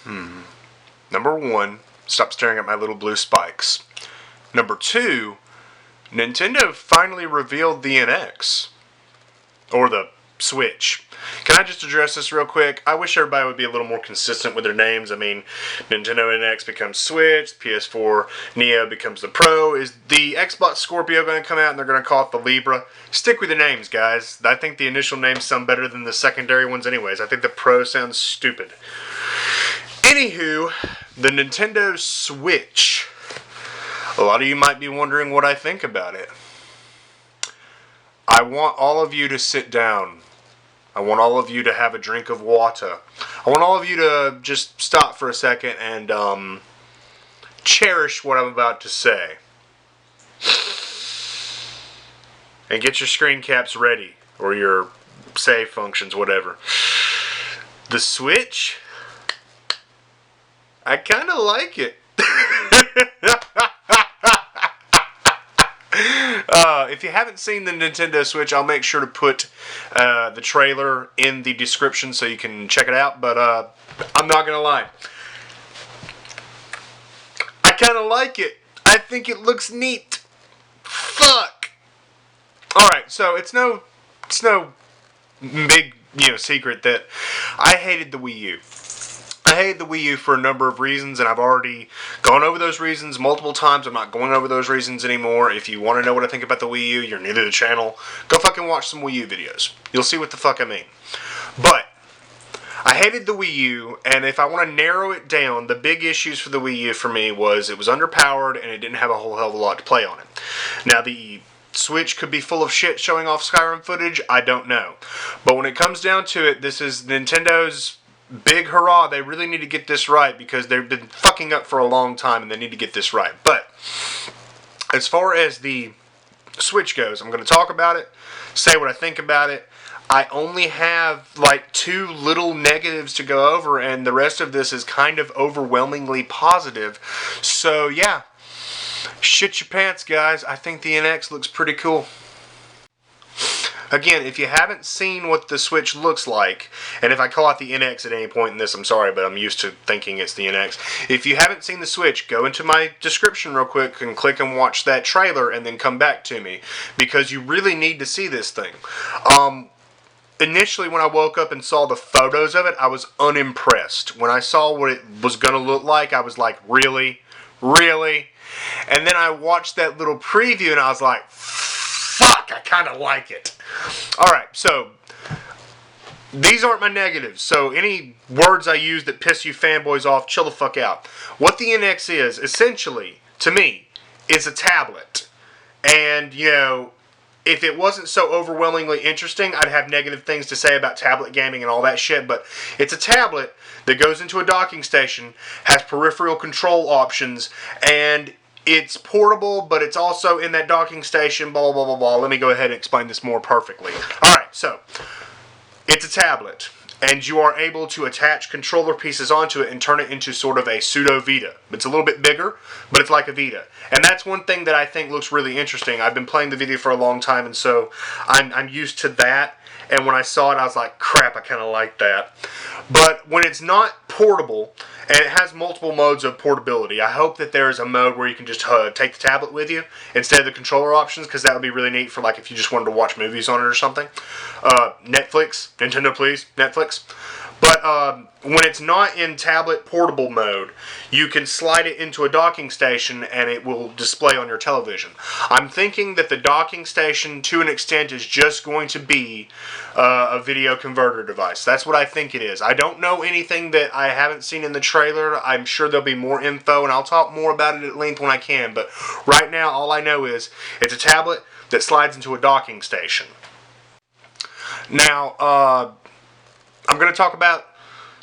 Number one, stop staring at my little blue spikes. Number two, Nintendo finally revealed the NX. Or the Switch. Can I just address this real quick? I wish everybody would be a little more consistent with their names. I mean, Nintendo NX becomes Switch, PS4 Neo becomes the Pro. Is the Xbox Scorpio going to come out and they're going to call it the Libra? Stick with the names, guys. I think the initial names sound better than the secondary ones anyways. I think the Pro sounds stupid. Anywho, the Nintendo Switch. A lot of you might be wondering what I think about it. I want all of you to sit down. I want all of you to have a drink of water. I want all of you to just stop for a second and cherish what I'm about to say. And get your screen caps ready. Or your save functions, whatever. The Switch? I kind of like it. If you haven't seen the Nintendo Switch, I'll make sure to put the trailer in the description so you can check it out, but I'm not going to lie. I kind of like it. I think it looks neat. Fuck. Alright, so it's no big secret that I hated the Wii U. I hated the Wii U for a number of reasons, and I've already gone over those reasons multiple times. I'm not going over those reasons anymore. If you want to know what I think about the Wii U, you're new to the channel, go fucking watch some Wii U videos. You'll see what the fuck I mean. But I hated the Wii U, and if I want to narrow it down, the big issues for the Wii U for me was it was underpowered and it didn't have a whole hell of a lot to play on it. Now, the Switch could be full of shit showing off Skyrim footage. I don't know. But when it comes down to it, this is Nintendo's big hurrah. They really need to get this right because they've been fucking up for a long time and they need to get this right. But as far as the Switch goes, I'm going to talk about it, say what I think about it. I only have like 2 little negatives to go over, and the rest of this is kind of overwhelmingly positive. So yeah, shit your pants, guys. I think the NX looks pretty cool. Again, if you haven't seen what the Switch looks like, and if I call it the NX at any point in this, I'm sorry, but I'm used to thinking it's the NX. If you haven't seen the Switch, go into my description real quick and click and watch that trailer and then come back to me, because you really need to see this thing. Initially, when I woke up and saw the photos of it, I was unimpressed. When I saw what it was going to look like, I was like, really? Really? And then I watched that little preview and I was like, fuck, I kind of like it. Alright, so these aren't my negatives, so any words I use that piss you fanboys off, chill the fuck out. What the NX is, essentially, to me, is a tablet. And, if it wasn't so overwhelmingly interesting, I'd have negative things to say about tablet gaming and all that shit, but it's a tablet that goes into a docking station, has peripheral control options, and it's portable, but it's also in that docking station, blah, blah, blah, blah. Let me go ahead and explain this more perfectly. Alright, so, it's a tablet, and you are able to attach controller pieces onto it and turn it into sort of a pseudo Vita. It's a little bit bigger, but it's like a Vita. And that's one thing that I think looks really interesting. I've been playing the Vita for a long time, and so I'm used to that. And when I saw it, I was like, crap, I kind of like that. But when it's not portable, and it has multiple modes of portability, I hope that there is a mode where you can just take the tablet with you instead of the controller options, because that would be really neat for like if you just wanted to watch movies on it or something. Netflix, Nintendo please, Netflix. But when it's not in tablet portable mode, you can slide it into a docking station and it will display on your television. I'm thinking that the docking station, to an extent, is just going to be a video converter device. That's what I think it is. I don't know anything that I haven't seen in the trailer. I'm sure there'll be more info, and I'll talk more about it at length when I can. But right now, all I know is it's a tablet that slides into a docking station. Now, I'm going to talk about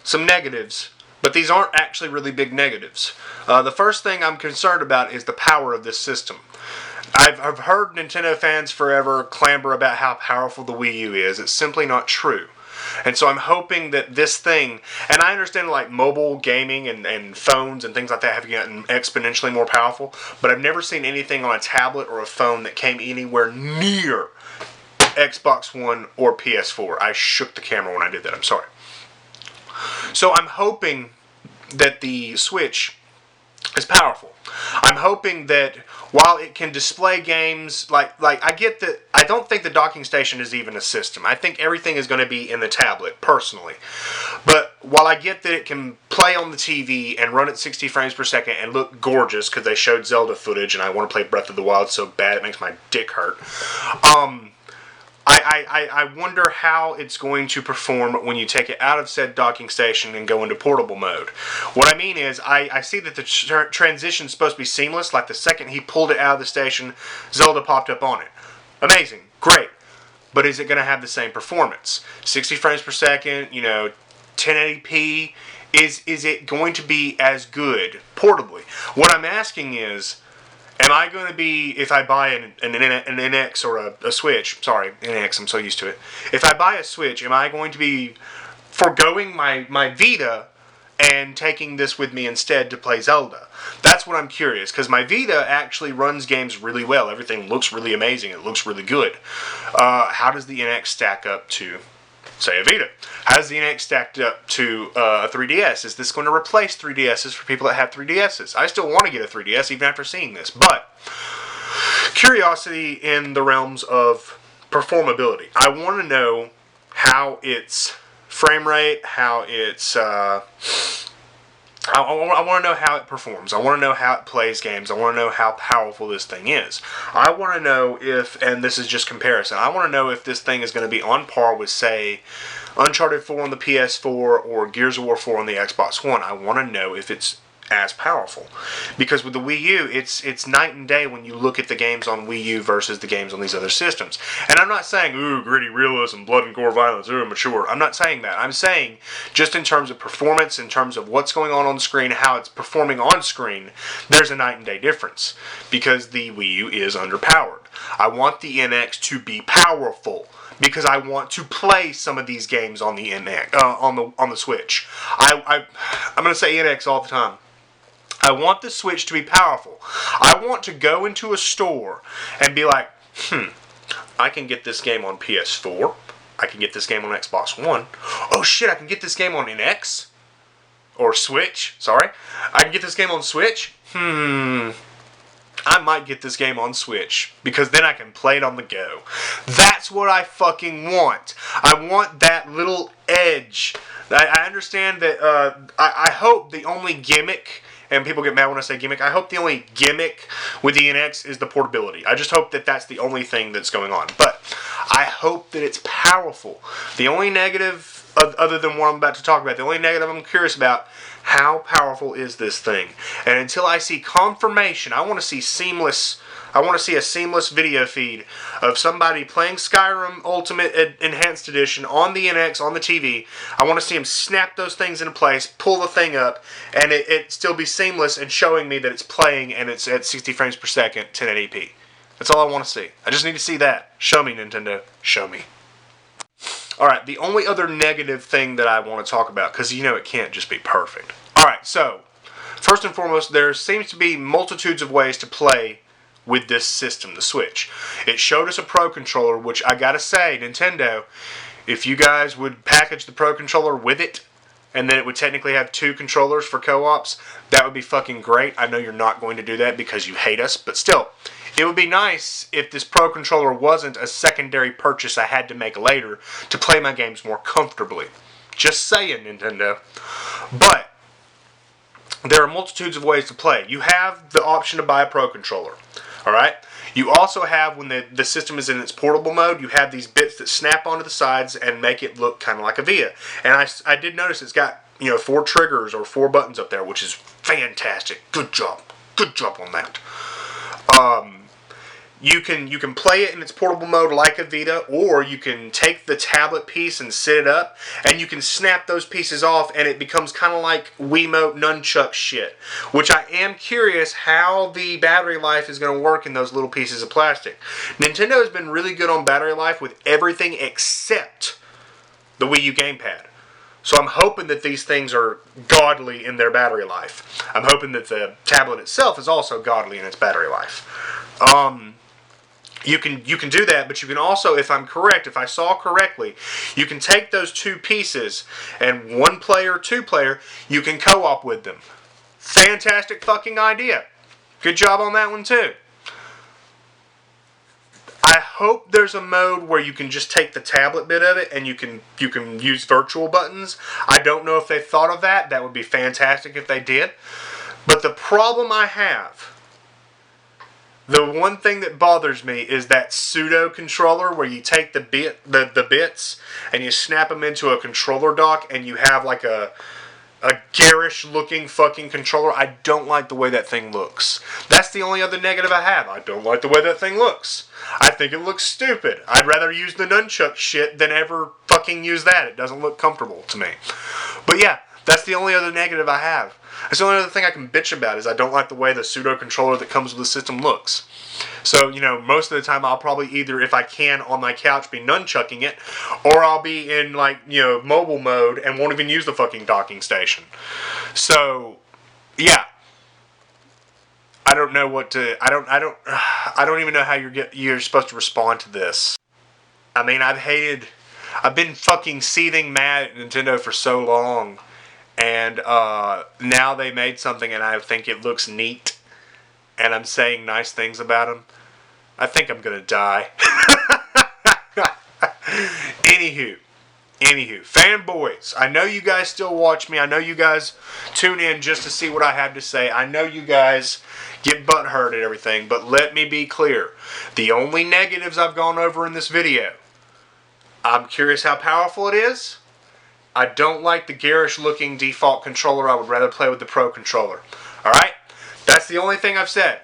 some negatives, but these aren't actually really big negatives. The first thing I'm concerned about is the power of this system. I've heard Nintendo fans forever clamber about how powerful the Wii U is. It's simply not true. And so I'm hoping that this thing, and I understand like mobile gaming and phones and things like that have gotten exponentially more powerful, but I've never seen anything on a tablet or a phone that came anywhere near Xbox One or PS4. I shook the camera when I did that. I'm sorry. So I'm hoping that the Switch is powerful. I'm hoping that while it can display games, like I get that I don't think the docking station is even a system. I think everything is going to be in the tablet, personally. But while I get that it can play on the TV and run at 60 frames per second and look gorgeous because they showed Zelda footage and I want to play Breath of the Wild so bad it makes my dick hurt. I wonder how it's going to perform when you take it out of said docking station and go into portable mode. What I mean is, I see that the transition is supposed to be seamless. Like the second he pulled it out of the station, Zelda popped up on it. Amazing. Great. But is it going to have the same performance? 60 frames per second, 1080p. Is it going to be as good portably? What I'm asking is, am I going to be, if I buy an NX or a Switch, sorry, NX, I'm so used to it. If I buy a Switch, am I going to be foregoing my Vita and taking this with me instead to play Zelda? That's what I'm curious, because my Vita actually runs games really well. Everything looks really amazing. It looks really good. How does the NX stack up to, say, a Vita? How does the NX stack up to a 3DS? Is this going to replace 3DSs for people that have 3DSs? I still want to get a 3DS even after seeing this, but curiosity in the realms of performability. I want to know how its frame rate, how its I want to know how it performs. I want to know how it plays games. I want to know how powerful this thing is. I want to know if, and this is just comparison, I want to know if this thing is going to be on par with, say, Uncharted 4 on the PS4 or Gears of War 4 on the Xbox One. I want to know if it's as powerful. Because with the Wii U, it's night and day when you look at the games on Wii U versus the games on these other systems. And I'm not saying, ooh, gritty realism, blood and gore violence, ooh, mature. I'm not saying that. I'm saying just in terms of performance, in terms of what's going on the screen, how it's performing on screen, there's a night and day difference. Because the Wii U is underpowered. I want the NX to be powerful, because I want to play some of these games on the NX, on the Switch. I'm going to say NX all the time. I want the Switch to be powerful. I want to go into a store and be like, I can get this game on PS4. I can get this game on Xbox One. Oh shit, I can get this game on NX? Or Switch, sorry. I can get this game on Switch? I might get this game on Switch, because then I can play it on the go. That's what I fucking want. I want that little edge. I understand that, I hope the only gimmick, and people get mad when I say gimmick, I hope the only gimmick with the NX is the portability. I just hope that that's the only thing that's going on. But I hope that it's powerful. The only negative, other than what I'm about to talk about, the only negative I'm curious about, how powerful is this thing? And until I see confirmation, I want to see a seamless video feed of somebody playing Skyrim Ultimate Enhanced Edition on the NX, on the TV. I want to see them snap those things into place, pull the thing up, and it still be seamless and showing me that it's playing and it's at 60 frames per second, 1080p. That's all I want to see. I just need to see that. Show me, Nintendo. Show me. Alright, the only other negative thing that I want to talk about, because it can't just be perfect. Alright, so, first and foremost, there seems to be multitudes of ways to play with this system, the Switch. It showed us a Pro Controller, which I gotta say, Nintendo, if you guys would package the Pro Controller with it, and then it would technically have 2 controllers for co-ops, that would be fucking great. I know you're not going to do that because you hate us, but still, it would be nice if this Pro Controller wasn't a secondary purchase I had to make later to play my games more comfortably. Just saying, Nintendo. But there are multitudes of ways to play. You have the option to buy a Pro Controller. Alright? You also have, when the system is in its portable mode, you have these bits that snap onto the sides and make it look kind of like a Vita. And I did notice it's got, 4 triggers or 4 buttons up there, which is fantastic. Good job. Good job on that. You can play it in its portable mode like a Vita, or you can take the tablet piece and sit it up, and you can snap those pieces off, and it becomes kind of like Wiimote nunchuck shit. Which I am curious how the battery life is going to work in those little pieces of plastic. Nintendo has been really good on battery life with everything except the Wii U gamepad. So I'm hoping that these things are godly in their battery life. I'm hoping that the tablet itself is also godly in its battery life. You can do that, but you can also, if I'm correct, if I saw correctly, you can take those two pieces and one player, two player, you can co-op with them. Fantastic fucking idea. Good job on that one too. I hope there's a mode where you can just take the tablet bit of it and you can use virtual buttons. I don't know if they thought of that. That would be fantastic if they did. But the problem I have, the one thing that bothers me is that pseudo controller where you take the bits and you snap them into a controller dock and you have like a garish looking fucking controller. I don't like the way that thing looks. That's the only other negative I have. I don't like the way that thing looks. I think it looks stupid. I'd rather use the nunchuck shit than ever fucking use that. It doesn't look comfortable to me. But yeah, that's the only other negative I have. That's the only other thing I can bitch about is I don't like the way the pseudo controller that comes with the system looks. So, most of the time I'll probably either, if I can, on my couch be nunchucking it, or I'll be in, mobile mode and won't even use the fucking docking station. So, yeah. I don't know what to, I don't even know how you're supposed to respond to this. I mean, I've been fucking seething mad at Nintendo for so long, and now they made something and I think it looks neat, and I'm saying nice things about them. I think I'm gonna die. Anywho, fanboys, I know you guys still watch me. I know you guys tune in just to see what I have to say. I know you guys get butthurt at everything, but let me be clear. The only negatives I've gone over in this video, I'm curious how powerful it is. I don't like the garish looking default controller. I would rather play with the Pro controller. Alright? That's the only thing I've said.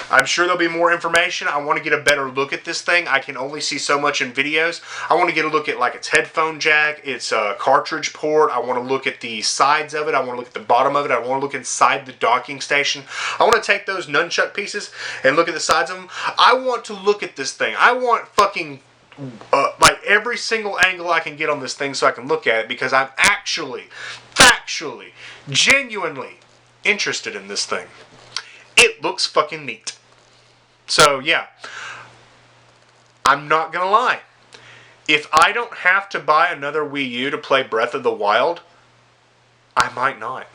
I'm sure there'll be more information. I want to get a better look at this thing. I can only see so much in videos. I want to get a look at its headphone jack, its cartridge port. I want to look at the sides of it. I want to look at the bottom of it. I want to look inside the docking station. I want to take those nunchuck pieces and look at the sides of them. I want to look at this thing. I want fucking every single angle I can get on this thing so I can look at it, because I'm actually, factually, genuinely interested in this thing. It looks fucking neat. So, yeah. I'm not gonna lie. If I don't have to buy another Wii U to play Breath of the Wild, I might not.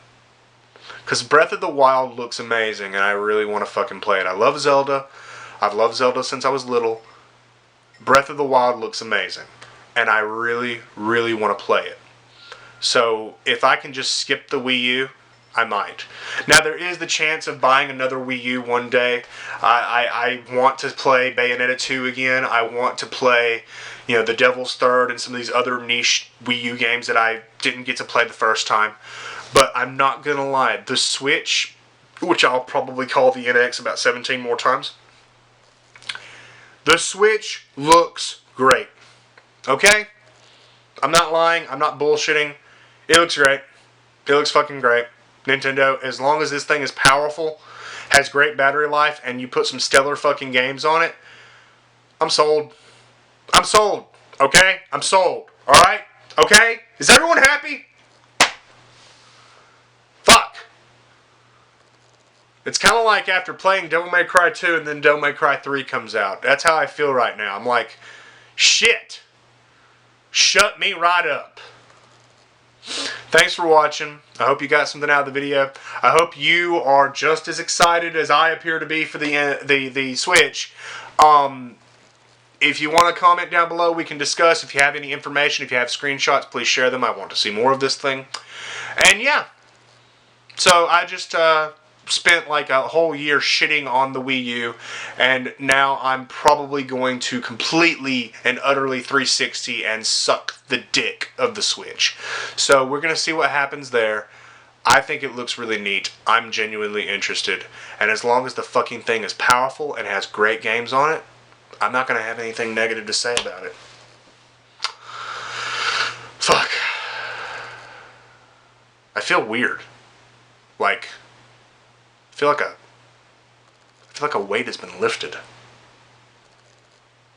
Because Breath of the Wild looks amazing and I really want to fucking play it. I love Zelda. I've loved Zelda since I was little. Breath of the Wild looks amazing. And I really, really want to play it. So, if I can just skip the Wii U, I might. Now, there is the chance of buying another Wii U one day. I want to play Bayonetta 2 again. I want to play, The Devil's Third and some of these other niche Wii U games that I didn't get to play the first time. But I'm not going to lie. The Switch, which I'll probably call the NX about 17 more times, the Switch looks great. Okay? I'm not lying. I'm not bullshitting. It looks great. It looks fucking great. Nintendo, as long as this thing is powerful, has great battery life, and you put some stellar fucking games on it, I'm sold. I'm sold. Okay? I'm sold. Alright? Okay? Is everyone happy? Fuck. It's kind of like after playing Devil May Cry 2 and then Devil May Cry 3 comes out. That's how I feel right now. I'm like, shit. Shut me right up. Thanks for watching. I hope you got something out of the video. I hope you are just as excited as I appear to be for the Switch. If you want to comment down below, we can discuss. If you have any information, if you have screenshots, please share them. I want to see more of this thing. And yeah. So I just spent like a whole year shitting on the Wii U, and now I'm probably going to completely and utterly 360 and suck the dick of the Switch. So we're going to see what happens there. I think it looks really neat. I'm genuinely interested. And as long as the fucking thing is powerful and has great games on it, I'm not going to have anything negative to say about it. Fuck. I feel weird. Like, I feel like a weight has been lifted.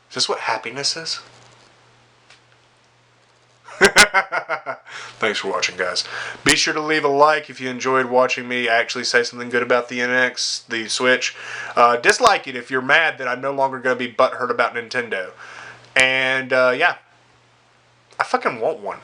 Is this what happiness is? Thanks for watching, guys. Be sure to leave a like if you enjoyed watching me actually say something good about the NX, the Switch. Dislike it if you're mad that I'm no longer going to be butthurt about Nintendo. And, yeah. I fucking want one.